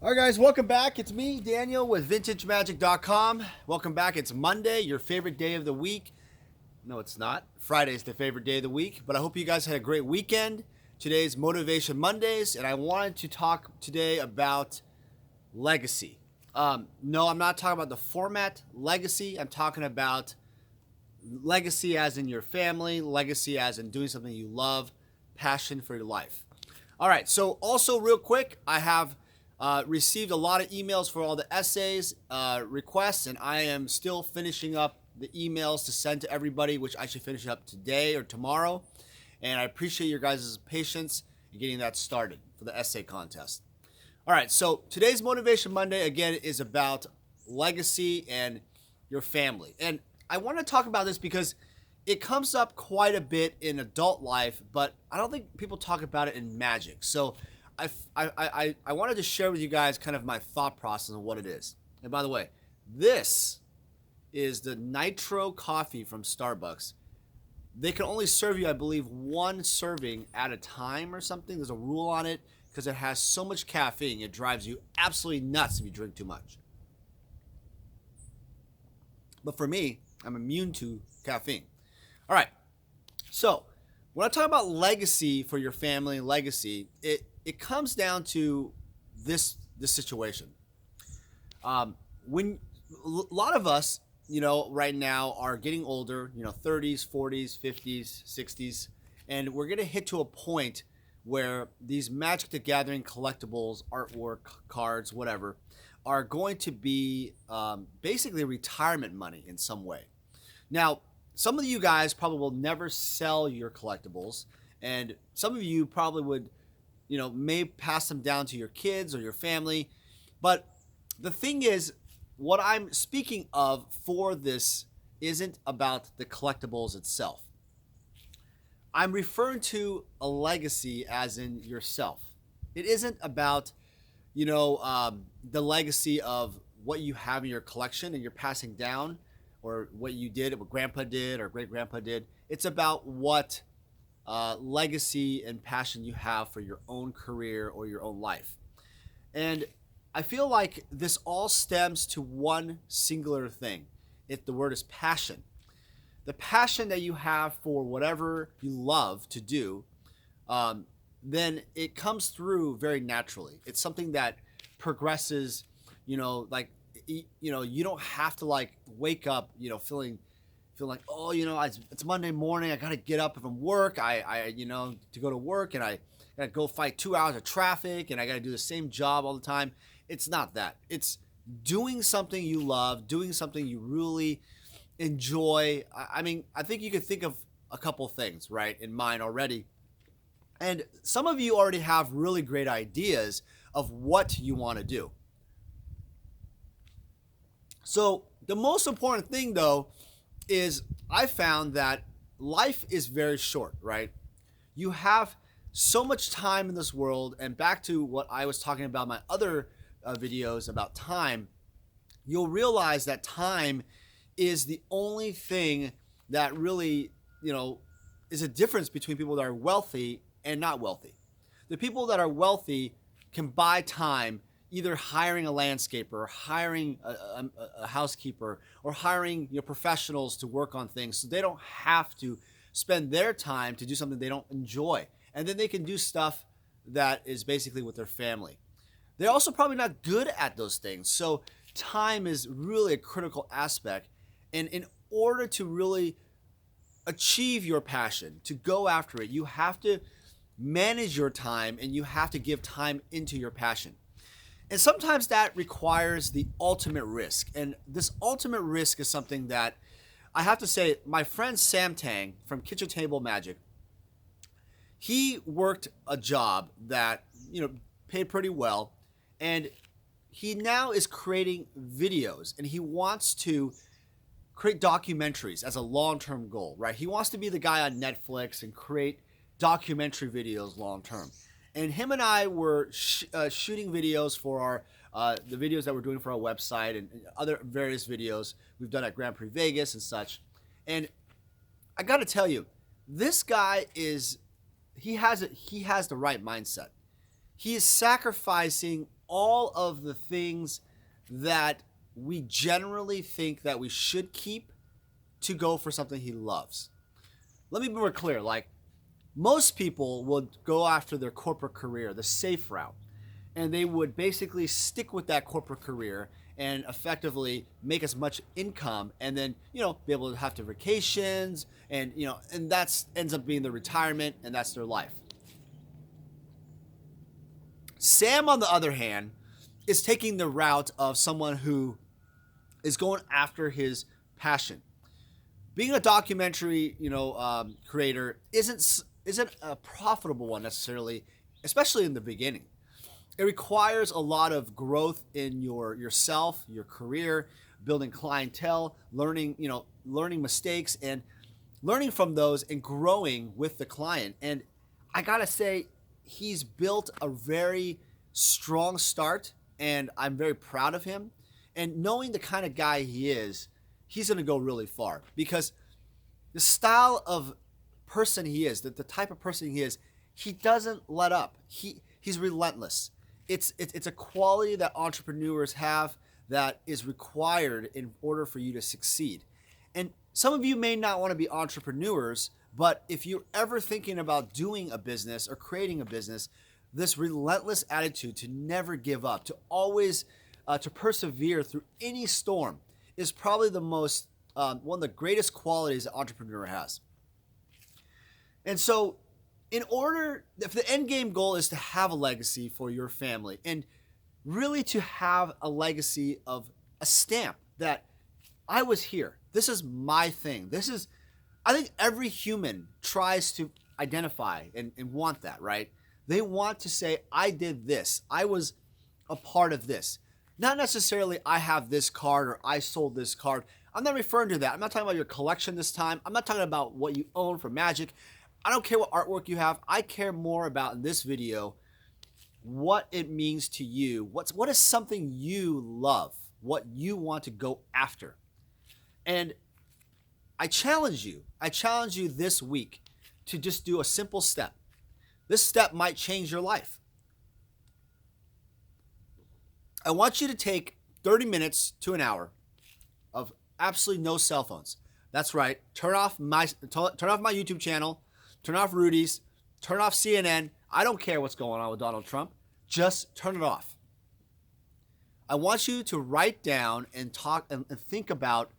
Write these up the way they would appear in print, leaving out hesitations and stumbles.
All right, guys, welcome back. It's me, Daniel, with VintageMagic.com. Welcome back. It's Monday, your favorite day of the week. No, it's not. Friday's the favorite day of the week, but I hope you guys had a great weekend. Today's Motivation Mondays, and I wanted to talk today about legacy. No, I'm not talking about the format legacy. I'm talking about legacy as in your family, legacy as in doing something you love, passion for your life. All right, so also real quick, I have received a lot of emails for all the essays requests, and I am still finishing up the emails to send to everybody, which I should finish up today or tomorrow. And I appreciate your guys' patience in getting that started for the essay contest. All right, so today's Motivation Monday, again, is about legacy and your family. And I want to talk about this because it comes up quite a bit in adult life, but I don't think people talk about it in magic. So I wanted to share with you guys kind of my thought process of what it is. And by the way, this is the Nitro coffee from Starbucks. They can only serve you, I believe, one serving at a time or something. There's a rule on it because it has so much caffeine. It drives you absolutely nuts if you drink too much. But for me, I'm immune to caffeine. All right. So when I talk about legacy for your family, legacy, it comes down to this situation. When a lot of us, right now are getting older, 30s, 40s, 50s, 60s, and we're going to hit to a point where these Magic the Gathering collectibles, artwork, cards, whatever, are going to be basically retirement money in some way. Now, some of you guys probably will never sell your collectibles, and some of you probably would may pass them down to your kids or your family. But the thing is, what I'm speaking of for this isn't about the collectibles itself. I'm referring to a legacy as in yourself. It isn't about, the legacy of what you have in your collection and you're passing down, or what you did, what grandpa did or great grandpa did. It's about what legacy and passion you have for your own career or your own life. And I feel like this all stems to one singular thing. The word is passion. The passion that you have for whatever you love to do, then it comes through very naturally. It's something that progresses, you don't have to wake up, feeling like, oh, it's Monday morning. I got to get up from work. To go to work, and I got to go fight 2 hours of traffic, and I got to do the same job all the time. It's not that. It's doing something you love, doing something you really enjoy. I mean, I think you could think of a couple things, right, in mind already. And some of you already have really great ideas of what you want to do. So the most important thing, though, is I found that life is very short, right? You have so much time in this world, and back to what I was talking about in my other videos about time, you'll realize that time is the only thing that really, is a difference between people that are wealthy and not wealthy. The people that are wealthy can buy time either hiring a landscaper, or hiring a housekeeper, or hiring professionals to work on things, so they don't have to spend their time to do something they don't enjoy. And then they can do stuff that is basically with their family. They're also probably not good at those things. So time is really a critical aspect. And in order to really achieve your passion, to go after it, you have to manage your time, and you have to give time into your passion. And sometimes that requires the ultimate risk. And this ultimate risk is something that I have to say, my friend Sam Tang from Kitchen Table Magic, he worked a job that, paid pretty well. And he now is creating videos, and he wants to create documentaries as a long-term goal, right? He wants to be the guy on Netflix and create documentary videos long-term. And him and I were shooting videos for the videos that we're doing for our website, and other various videos we've done at Grand Prix Vegas and such. And I got to tell you, this guy he has the right mindset. He is sacrificing all of the things that we generally think that we should keep to go for something he loves. Let me be more clear. Like, most people would go after their corporate career, the safe route, and they would basically stick with that corporate career and effectively make as much income, and then, be able to have their vacations, and and that's ends up being their retirement, and that's their life. Sam, on the other hand, is taking the route of someone who is going after his passion. Being a documentary, creator isn't a profitable one necessarily, especially in the beginning. It requires a lot of growth in yourself, your career, building clientele, learning mistakes, and learning from those and growing with the client. And I gotta say, he's built a very strong start, and I'm very proud of him. And knowing the kind of guy he is, he's gonna go really far, because the style of person he is, the type of person he is, he doesn't let up. He's relentless. It's a quality that entrepreneurs have that is required in order for you to succeed. And some of you may not want to be entrepreneurs, but if you're ever thinking about doing a business or creating a business, this relentless attitude to never give up, to always to persevere through any storm, is probably the most one of the greatest qualities an entrepreneur has. And so, if the end game goal is to have a legacy for your family, and really to have a legacy of a stamp that I was here, this is my thing. I think every human tries to identify and want that, right? They want to say, I did this. I was a part of this. Not necessarily I have this card or I sold this card. I'm not referring to that. I'm not talking about your collection this time. I'm not talking about what you own for Magic. I don't care what artwork you have. I care more about, in this video, what it means to you. What is something you love, what you want to go after. And I challenge you this week to just do a simple step. This step might change your life. I want you to take 30 minutes to an hour of absolutely no cell phones. That's right. Turn off my YouTube channel. Turn off Rudy's, turn off CNN. I don't care what's going on with Donald Trump. Just turn it off. I want you to write down and talk and think about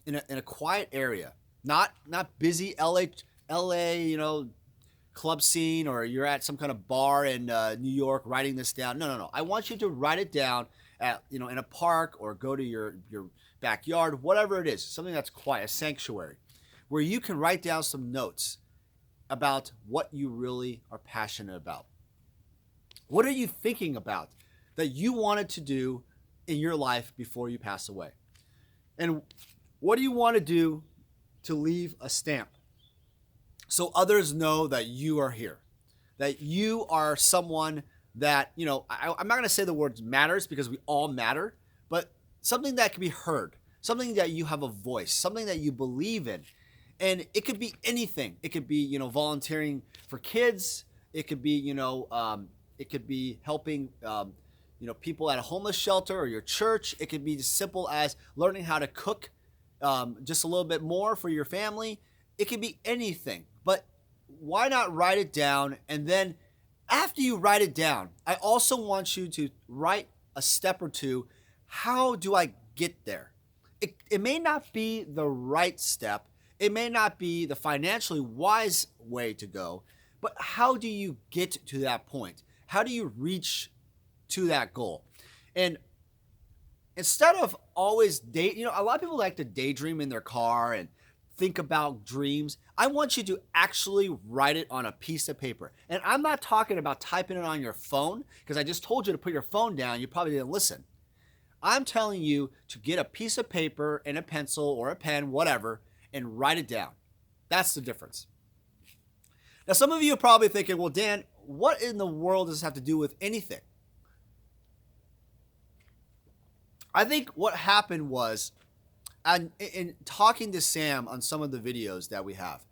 in a quiet area, not busy LA, club scene, or you're at some kind of bar in New York writing this down. No. I want you to write it down at in a park, or go to your backyard, whatever it is, something that's quiet, a sanctuary, where you can write down some notes about what you really are passionate about. What are you thinking about that you wanted to do in your life before you pass away? And what do you want to do to leave a stamp so others know that you are here, that you are someone that, I'm not going to say the words matters, because we all matter, but something that can be heard, something that you have a voice, something that you believe in. And it could be anything. It could be, volunteering for kids. It could be, helping, people at a homeless shelter, or your church. It could be as simple as learning how to cook just a little bit more for your family. It could be anything. But why not write it down? And then after you write it down, I also want you to write a step or two. How do I get there? It may not be the right step. It may not be the financially wise way to go, but how do you get to that point? How do you reach to that goal? And instead of always a lot of people like to daydream in their car and think about dreams. I want you to actually write it on a piece of paper. And I'm not talking about typing it on your phone, because I just told you to put your phone down. You probably didn't listen. I'm telling you to get a piece of paper and a pencil or a pen, whatever, and write it down. That's the difference. Now, some of you are probably thinking, well, Dan, what in the world does this have to do with anything? I think what happened was, in talking to Sam on some of the videos that we have,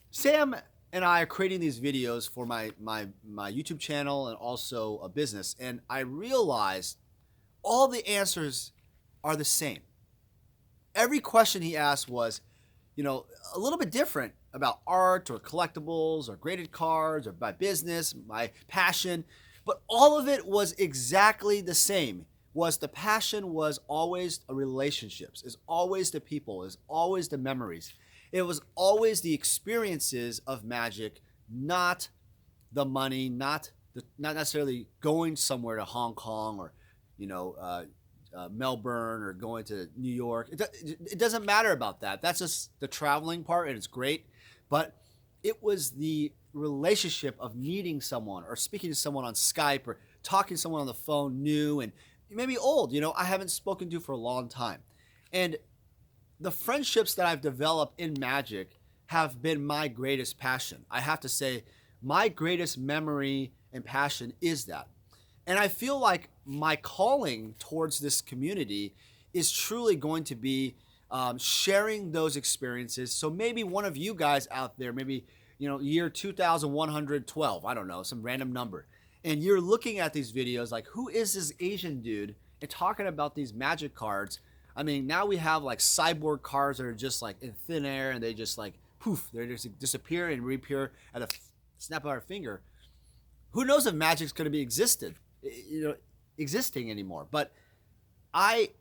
Sam and I are creating these videos for my YouTube channel and also a business. And I realized all the answers are the same. Every question he asked was, a little bit different about art or collectibles or graded cards or my business, my passion, but all of it was exactly the same. The passion was always relationships, is always the people, is always the memories. It was always the experiences of magic, not the money, not necessarily going somewhere to Hong Kong or, Melbourne or going to New York. It doesn't matter about that. That's just the traveling part, and it's great. But it was the relationship of meeting someone or speaking to someone on Skype or talking to someone on the phone, new and maybe old, I haven't spoken to for a long time. And the friendships that I've developed in magic have been my greatest passion. I have to say, my greatest memory and passion is that. And I feel like my calling towards this community is truly going to be sharing those experiences. So maybe one of you guys out there, maybe, year 2112, I don't know, some random number, and you're looking at these videos like, who is this Asian dude and talking about these magic cards? I mean, now we have like cyborg cards that are just like in thin air and they just like poof, they just disappear and reappear at a snap of our finger. Who knows if magic's going to be existing anymore? But I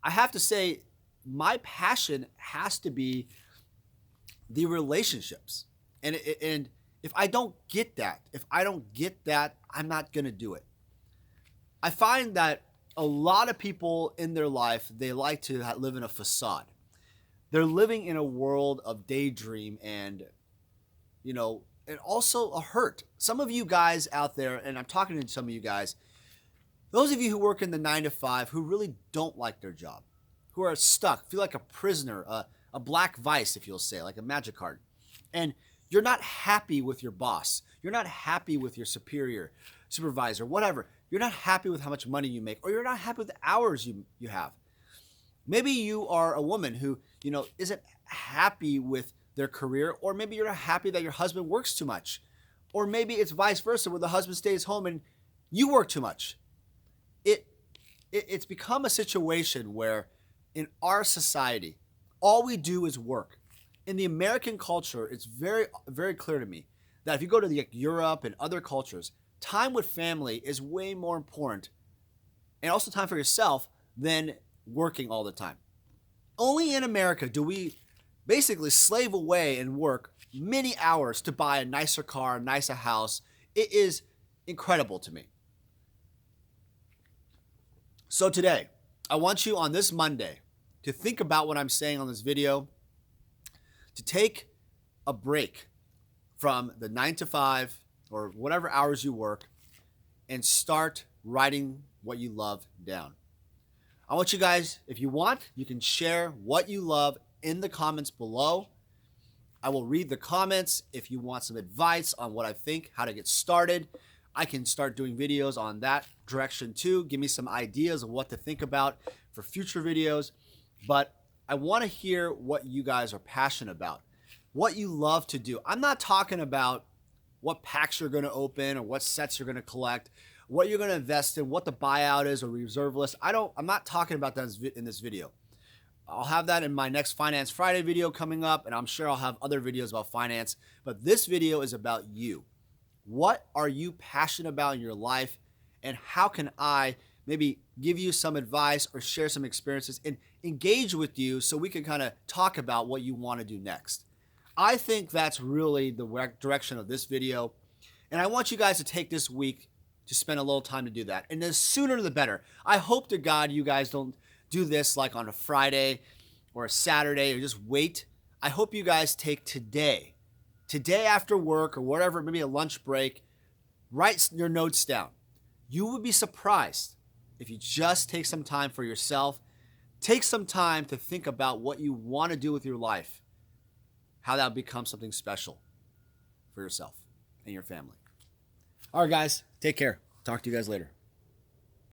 have to say, my passion has to be the relationships, and if I don't get that, I'm not going to do it. I find that a lot of people in their life, they like to live in a facade. They're living in a world of daydream and, and also a hurt. Some of you guys out there, and I'm talking to some of you guys, those of you who work in the 9-to-5 who really don't like their job, who are stuck, feel like a prisoner, a black vice, if you'll say, like a magic card. And you're not happy with your boss. You're not happy with your supervisor, whatever. You're not happy with how much money you make, or you're not happy with the hours you have. Maybe you are a woman who, isn't happy with their career, or maybe you're not happy that your husband works too much. Or maybe it's vice versa, where the husband stays home and you work too much. It's become a situation where in our society, all we do is work. In the American culture, it's very, very clear to me that if you go to Europe and other cultures, time with family is way more important, and also time for yourself, than working all the time. Only in America do we basically slave away and work many hours to buy a nicer car, a nicer house. It is incredible to me. So today, I want you on this Monday to think about what I'm saying on this video, to take a break from the 9-to-5 or whatever hours you work and start writing what you love down. I want you guys, if you want, you can share what you love in the comments below. I will read the comments. If you want some advice on what I think, how to get started, I can start doing videos on that direction too. Give me some ideas of what to think about for future videos. But I want to hear what you guys are passionate about, what you love to do. I'm not talking about what packs you're going to open or what sets you're going to collect, what you're going to invest in, what the buyout is or reserve list. I'm not talking about that in this video. I'll have that in my next Finance Friday video coming up, and I'm sure I'll have other videos about finance. But this video is about you. What are you passionate about in your life, and how can I maybe give you some advice or share some experiences and engage with you so we can kind of talk about what you want to do next? I think that's really the direction of this video, and I want you guys to take this week to spend a little time to do that, and the sooner the better. I hope to God you guys don't do this like on a Friday or a Saturday or just wait. I hope you guys take today after work or whatever, maybe a lunch break, write your notes down. You would be surprised if you just take some time for yourself, take some time to think about what you want to do with your life, how that becomes something special for yourself and your family. All right, guys, take care. Talk to you guys later.